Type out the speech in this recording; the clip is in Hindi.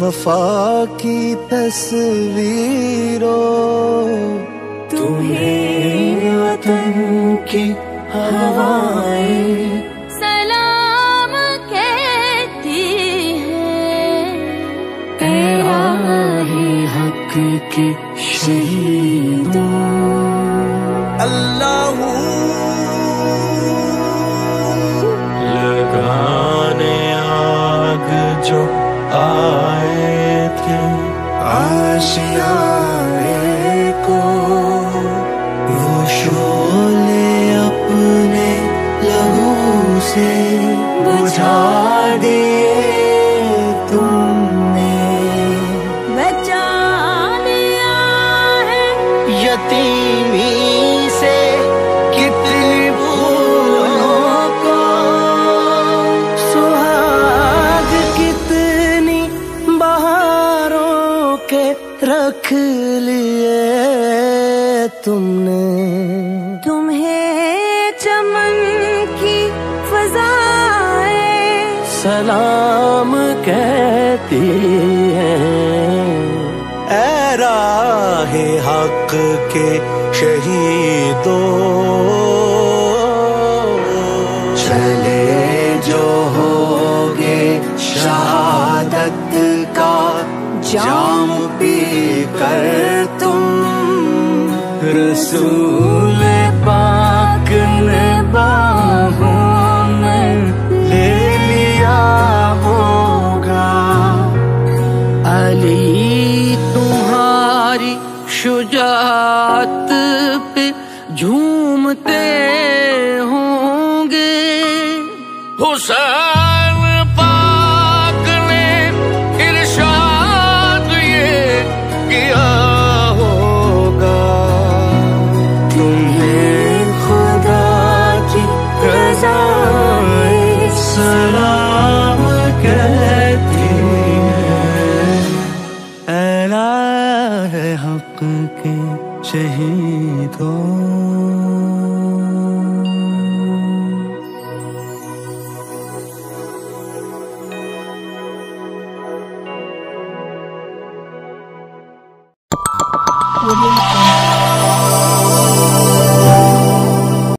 वफा की तस्वीरों, तुम्हें वतन की हवाएं सलाम कहती हैं। ऐ राहे हक के शहीदों, अल्लाह लगाने आग जो आए थे आशियाए को, वो शोले अपने लहू से बुझा दिए तुमने। बचा लिया है यतीमी से कितनी भूलों को, सुहाग कितनी बहारों के रख लिए तुमने। तुम्हें चमन की फज़ाएं सलाम कहती हैं। ऐ राहे हक के शहीदों, चले जो होगे शहादत का जाम पी कर तुम, रसूल पाक ने बाहों में ले लिया होगा। अली तुम्हारी शुजाअत पे झूमते होंगे। हुसैन